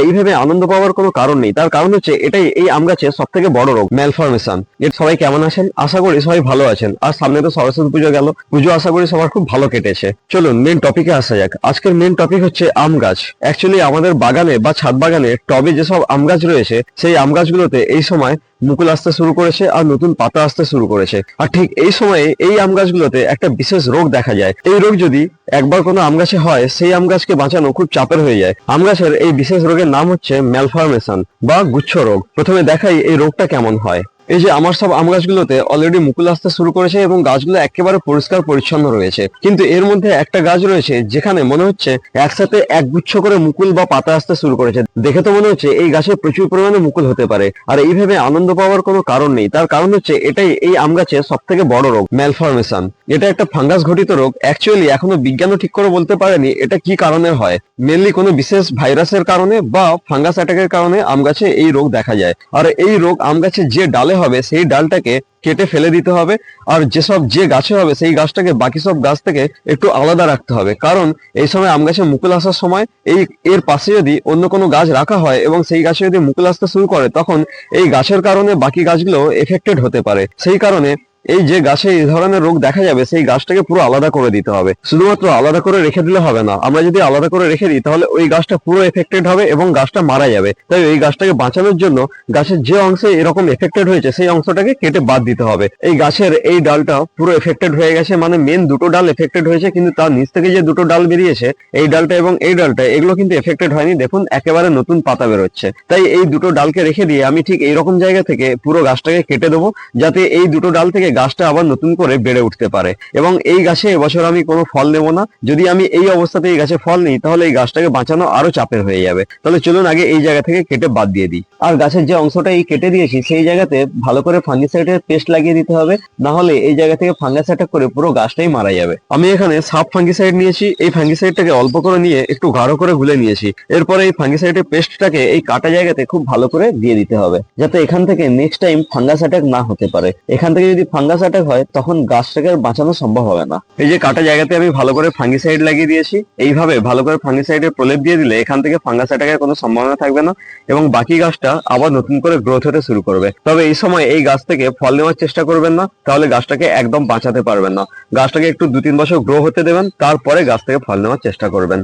এইভাবে আনন্দ পাওয়ার কোনো কারণ নেই, তার কারণ হচ্ছে এটাই এই আম গাছের সব থেকে বড় রোগ, ম্যালফরমেশন। সবাই কেমন আছেন? আশা করি সবাই ভালো আছেন। আর সামনে তো সরস্বতী পুজো গেল, পুজো আশা করি সবার খুব ভালো কেটেছে। চলুন মেন টপিকে আসা যাক। আজকের মেন টপিক হচ্ছে আম গাছ। অ্যাকচুয়ালি আমাদের বাগানে বা ছাদ বাগানে টবে যেসব আম গাছ রয়েছে, সেই আম গাছগুলোতে এই সময় মুকুল আসতে শুরু করেছে আর নতুন পাতা আসতে শুরু করেছে। আর ঠিক এই সময়ে এই আম গাছগুলোতে একটা বিশেষ রোগ দেখা যায়। এই রোগ যদি একবার কোনো আম গাছে হয়, সেই আম গাছকে বাঁচানো খুব চাপের হয়ে যায়। আম গাছের এই বিশেষ রোগের নাম হচ্ছে ম্যালফরমেশন বা গুচ্ছ রোগ। প্রথমে দেখাই এই রোগটা কেমন হয়। এই যে আমার সব আম গাছগুলোতে অলরেডি মুকুল আসতে শুরু করেছে এবং গাছগুলো একেবারে পরিষ্কার পরিচ্ছন্ন রয়েছে, কিন্তু এর মধ্যে একটা গাছ রয়েছে যেখানে মনে হচ্ছে একসাথে একগুচ্ছ করে মুকুল বা পাতা আসতে শুরু করেছে। দেখে তো মনে হচ্ছে এই গাছে প্রচুর পরিমাণে মুকুল হতে পারে। আর এইভাবে আনন্দ পাওয়ার কোনো কারণ নেই, তার কারণ হচ্ছে এটাই এই আম গাছের সব থেকে বড় রোগ, ম্যালফরমেশন। এটা একটা ফাঙ্গাস ঘটিত রোগ। অ্যাকচুয়ালি এখনো বিজ্ঞানও ঠিক করে বলতে পারেনি এটা কি কারণে হয়। মেনলি কোনো বিশেষ ভাইরাসের কারণে বা ফাঙ্গাস অ্যাটাকের কারণে আম গাছে এই রোগ দেখা যায়। আর এই রোগ আম গাছের যে ডালে হবে সেই ডালটাকে কেটে ফেলে দিতে হবে। আর যে গাছে হবে সেই গাছটাকে বাকি সব গাছ থেকে একটু আলাদা রাখতে হবে, কারণ এই সময় আম গাছে মুকুল আসার সময় এর পাশে যদি অন্য কোনো গাছ রাখা হয় এবং সেই গাছে যদি মুকুল আসতে শুরু করে, তখন এই গাছের কারণে বাকি গাছগুলো এফেক্টেড হতে পারে। সেই কারণে এই যে গাছে এই ধরনের রোগ দেখা যাবে সেই গাছটাকে পুরো আলাদা করে দিতে হবে। শুধুমাত্র আলাদা করে রেখে দিলে হবে না, আমরা যদি আলাদা করে রেখে দিই তাহলে ওই গাছটা পুরো এফেক্টেড হবে এবং গাছটা মারা যাবে। তাই ওই গাছটাকে বাঁচানোর জন্য গাছের যে অংশে এরকম এফেক্টেড হয়েছে সেই অংশটাকে কেটে বাদ দিতে হবে। এই গাছের এই ডালটা পুরো এফেক্টেড হয়ে গেছে, মানে মেন দুটো ডাল এফেক্টেড হয়েছে, কিন্তু তার নিচ থেকে যে দুটো ডাল বেরিয়েছে, এই ডালটা এবং এই ডালটা, এগুলো কিন্তু এফেক্টেড হয়নি। দেখুন একেবারে নতুন পাতা বেরোচ্ছে। তাই এই দুটো ডালকে রেখে দিয়ে আমি ঠিক এইরকম জায়গা থেকে পুরো গাছটাকে কেটে দেবো, যাতে এই দুটো ডাল থেকে গাছটা আবার নতুন করে বেড়ে উঠতে পারে। এবং এই গাছে এবছর আমি কোনো ফল নেব না। যদি আমি এই অবস্থাতে এই গাছে ফল নিই তাহলে এই গাছটাকে বাঁচানো আরো চাপের হয়ে যাবে। তাহলে চলুন আগে এই জায়গা থেকে কেটে বাদ দিয়ে দিই। আর গাছের যে অংশটা এই কেটে দিয়েছি সেই জায়গাতে ভালো করে ফাঙ্গিসাইডের পেস্ট লাগিয়ে দিতে হবে, না হলে এই জায়গা থেকে ফাঙ্গাস অ্যাটাক করে পুরো গাছটাই মারা যাবে। আমি এখানে সাব ফাঙ্গিসাইড নিয়েছি। এই ফাঙ্গিসাইডটাকে অল্প করে নিয়ে একটু গাঢ় করে গুলে নিয়েছি। এরপরে এই ফাঙ্গিসাইডের পেস্টটাকে এই কাটা জায়গাতে খুব ভালো করে দিয়ে দিতে হবে, যাতে এখান থেকে নেক্সট টাইম ফাঙ্গাস অ্যাটাক না হতে পারে। এখান থেকে যদি ফাঙ্গাস অ্যাটাক হয় তখন গাছটাকে আর বাঁচানো সম্ভব হবে না। এই যে কাটা জায়গাতে আমি ভালো করে ফাঙ্গিসাইড লাগিয়ে দিয়েছি। এইভাবে ভালো করে ফাঙ্গিসাইডের প্রলেপ দিয়ে দিলে এখান থেকে ফাঙ্গাস অ্যাটাকের কোনো সম্ভাবনা থাকবে না এবং বাকি গাছটা আবার নতুন করে গ্রোথ হতে শুরু করবে। তবে এই সময় এই গাছ থেকে ফল নেওয়ার চেষ্টা করবেন না, তাহলে গাছটাকে একদম বাঁচাতে পারবেন না। গাছটাকে একটু 2-3 বছর গ্রো হতে দেবেন, তারপরে গাছ থেকে ফল নেওয়ার চেষ্টা করবেন।